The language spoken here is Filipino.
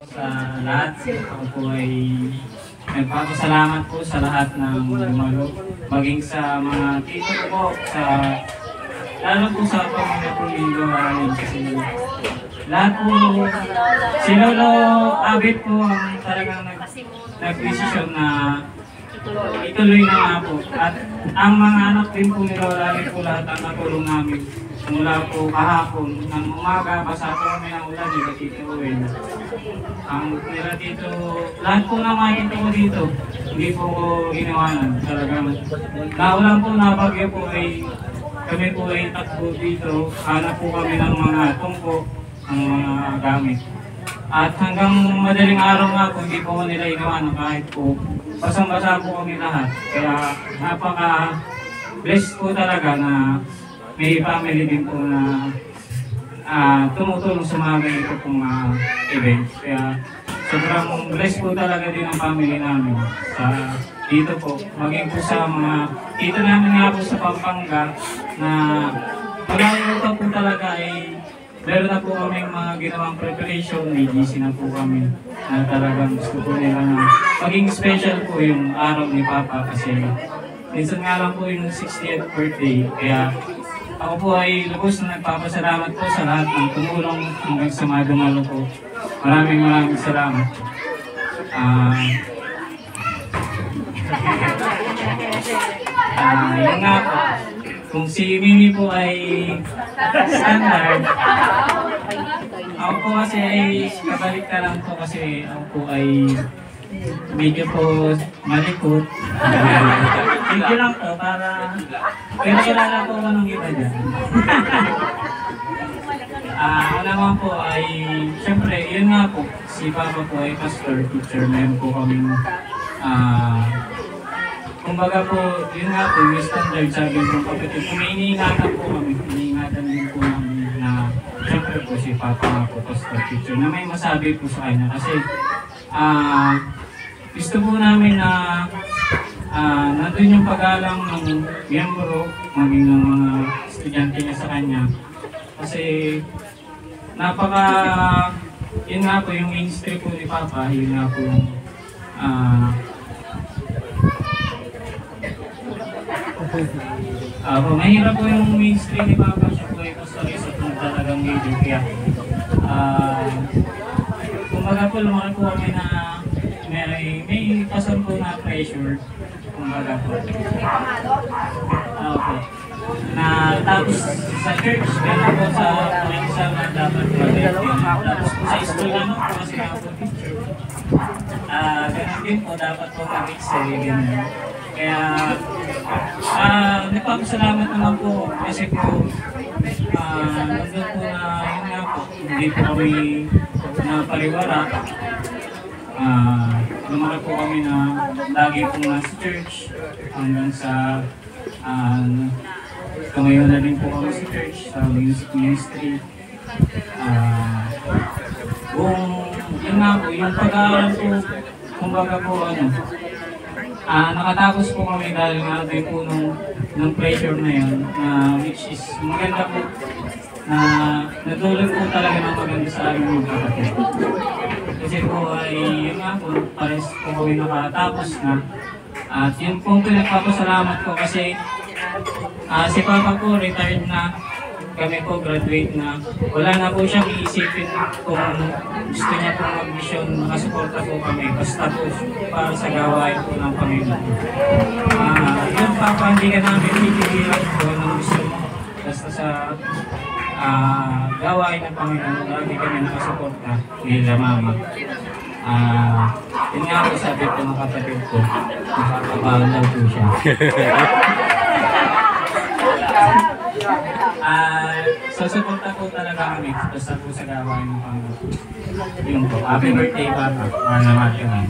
Sa lahat, ako po ay nagpapasalamat po sa lahat ng dumalo, maging sa mga tito ko, lalo po sa pamilya po Lindo Aral kasi lahat po, si Lolo Abit po ang talagang nag-desisyon na ituloy na nga po. At ang mga anak din po ni Lola Abit po lahat ang natulong namin. Mula po kahapon, ng umaga, basa po kami ng ulan, nila Tito Uwin. Ang nila dito, lahat po na makikita ko dito, hindi po ko ginawanan. Talagang naulan po na bagyo po ay, kami po ay takbo dito, hanap po kami ng mga tungko, ng mga gamit. At hanggang madaling araw nga po, hindi po ko nila inawanan kahit po basang-basa po kami lahat. Kaya napaka-blessed po talaga na may family din po na tumutulong sa mga ganito pong events. Kaya sobrang blessed po talaga din ang family namin sa dito po. Maging po sa mga dito namin nga po sa Pampanga na malayo pa po talaga ay meron na po kaming mga ginawang preparation. May GC na po kami na talagang gusto po nila na maging special po yung araw ni Papa kasi minsan nga lang po yung 60th birthday. Kaya ako po ay lubos na nagpapasalamat po sa lahat ng tumulong hanggang sa mga dumalo po. Maraming salamat. Yan nga po. Kung si Mimi po ay standard, ako po kasi ay kabalik ka lang po kasi ako po ay medyo po malikot. Medyo lang po para pero kilala po ko ng iba dyan. Ako naman po ay, syempre, yun nga po, si Papa po ay pastor, teacher, meron po kaming kumbaga po, yun nga po, yung standard sabi ng kapatid, kung may iniingatan po kami, iniingatan din po namin na syempre po si Papa nga po, pastor, teacher, na may masabi po sa kanya kasi gusto po namin na nandun yung pag-alang ng miyembro, maging ng mga estudyante niya sa kanya. Kasi yun nga po yung ministry po ni Papa, yun nga po yung mahirap po yung ministry ni Papa, siya po ay pastorisa po talagang medyo kaya kumbaga po lumaki po kami na may pasan po na pressure kumbaga po. Okay. Na tapos sa church, gano'n po sa exam na dapat mag-attend. Tapos po sa school naman po kasi nga po teacher. Gano'n din po dapat po mag-excel. Kaya nagpapasalamat naman po kasi po nandun po na yun nga po, hindi po kami napariwara. Lumaki po kami na lagi po nasa church hanggang sa tumayo na din po kami sa church, sa music ministry. Yun nga po, yung pag-aaral po, kumbaga po nakatapos po kami dahil nga din po nung pressure na yun, which is maganda po na natulog po talaga ng maganda sa aming mga kapatid. Kasi po ay yun nga po, pares po kami nakatapos na. At yun po pinagpapasalamat ko kasi si Papa po retired na, kami po graduate na. Wala na po siyang iisipin kung gusto niya pong mag-mission, nakasuporta po kami. Basta po para sa gawain po ng Panginoon. Yun Papa, hindi ka namin pipigilan po ng gusto mo. Basta sa gawain ng Panginoon, lagi kami nakasuporta nila Mama. Yun nga po sabi ko ng kapatid ko, nakakabahan daw po siya. Susuporta po talaga kami basta po sa gawain ng Panginoon. Yun po. Happy birthday, Papa. Salamat kami.